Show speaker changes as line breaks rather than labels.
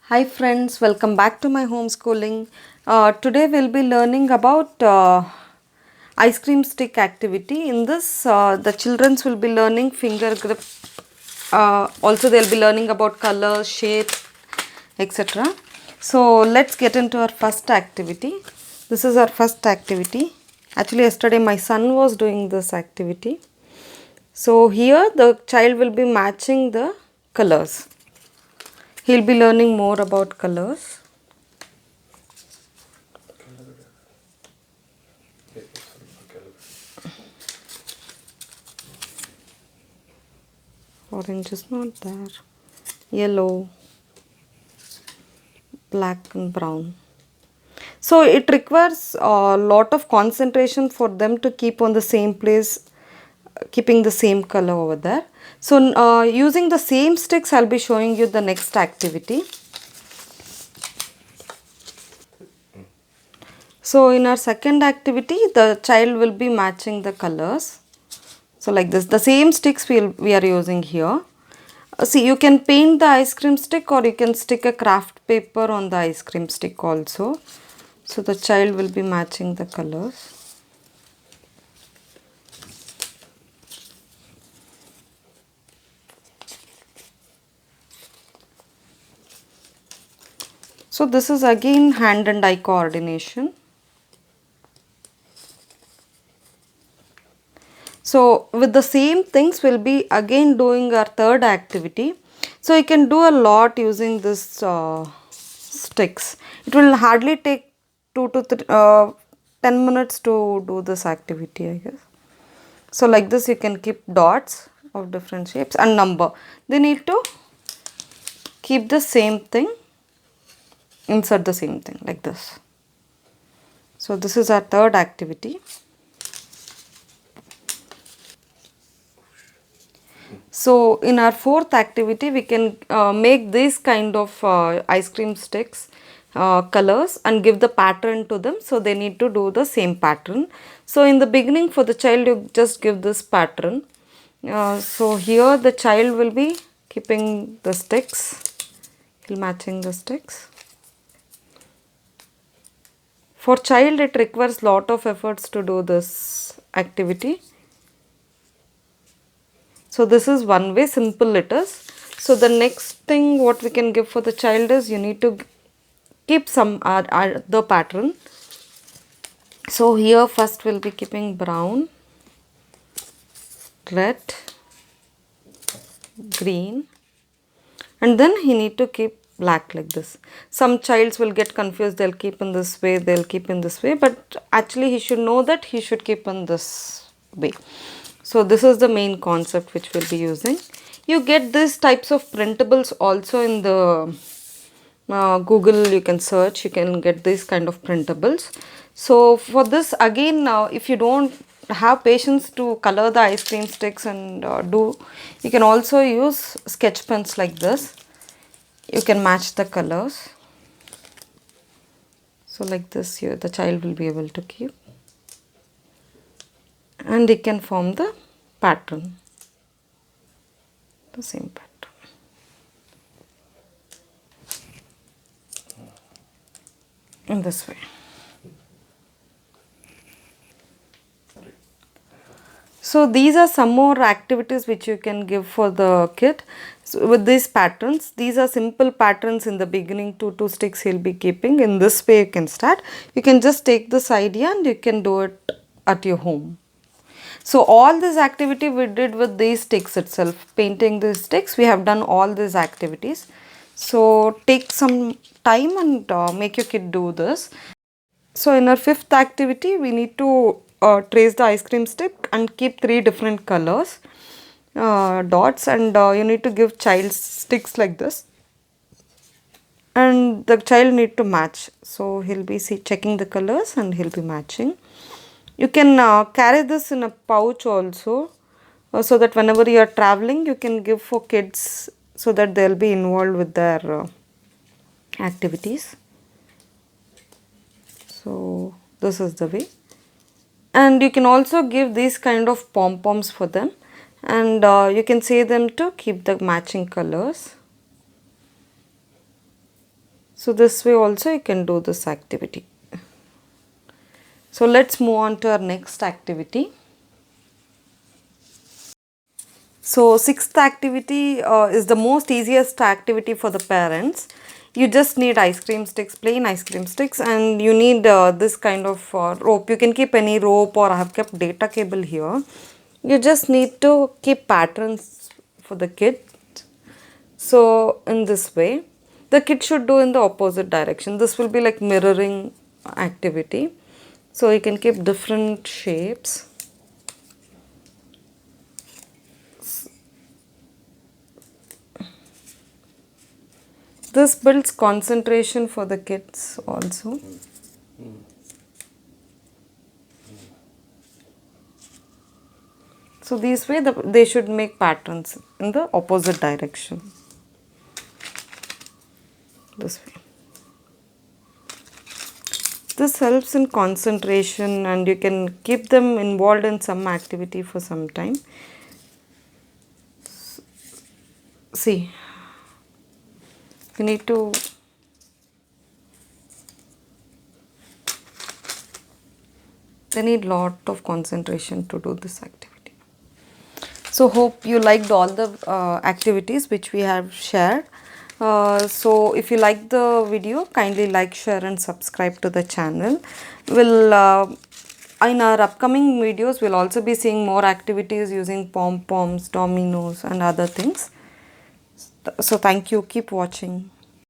Hi friends, welcome back to my homeschooling. Today we'll be learning about ice cream stick activity. In this, the children will be learning finger grip. Also, they'll be learning about colors, shape, etc. So let's get into our first activity. This is our first activity. Actually, yesterday my son was doing this activity. So here the child will be matching the colors. He'll be learning more about colors. Orange is not there. Yellow, black and brown. So it requires a lot of concentration for them to keep on the same place, keeping the same color over there. So using the same sticks, I'll be showing you the next activity. So in our second activity, the child will be matching the colors. So like this, the same sticks we are using here. See, you can paint the ice cream stick or you can stick a craft paper on the ice cream stick also. So the child will be matching the colors. So this is again hand and eye coordination. So with the same things we'll be again doing our third activity. So you can do a lot using this sticks. It will hardly take 10 minutes to do this activity, I guess. So like this you can keep dots of different shapes and number. They need to keep the same thing, insert the same thing like this. So this is our third activity. So in our fourth activity we can make this kind of ice cream sticks colors and give the pattern to them. So they need to do the same pattern. So in the beginning for the child you just give this pattern. So here the child will be keeping the sticks, matching the sticks. For child it requires lot of efforts to do this activity. So this is one way, simple it is. So the next thing what we can give for the child is you need to keep some the pattern. So here first we'll be keeping brown, red, green, and then he need to keep black like this. Some childs will get confused, they'll keep in this way, they'll keep in this way, but actually he should know that he should keep in this way. So this is the main concept which we'll be using. You get these types of printables also in the Google, you can search, you can get these kind of printables. So for this again, if you don't have patience to color the ice cream sticks and you can also use sketch pens like this. You can match the colors. So like this here the child will be able to keep, and he can form the pattern, the same pattern. In this way. So these are some more activities which you can give for the kid. So with these patterns, these are simple patterns in the beginning, two sticks he'll be keeping. In this way you can start. You can just take this idea and you can do it at your home. So all this activity we did with these sticks itself, painting these sticks, we have done all these activities. So take some time and make your kid do this. So in our fifth activity, we need to trace the ice cream stick and keep three different colors dots, and you need to give child sticks like this, and the child need to match. So he'll be checking the colors and he'll be matching. You can carry this in a pouch also, so that whenever you are traveling you can give for kids so that they'll be involved with their activities. So this is the way. And you can also give these kind of pom-poms for them, and you can say them to keep the matching colors. So this way also you can do this activity. So let's move on to our next activity. So sixth activity is the most easiest activity for the parents. You just need ice cream sticks, plain ice cream sticks, and you need this kind of rope. You can keep any rope, or I have kept data cable here. You just need to keep patterns for the kid. So in this way, the kid should do in the opposite direction. This will be like mirroring activity. So you can keep different shapes. This builds concentration for the kids also. So this way they should make patterns in the opposite direction. This way. This helps in concentration, and you can keep them involved in some activity for some time. See, you need to they need lot of concentration to do this activity. So hope you liked all the activities which we have shared. So if you like the video, kindly like, share and subscribe to the channel. We'll in our upcoming videos we'll also be seeing more activities using pom-poms, dominoes and other things. So thank you, keep watching.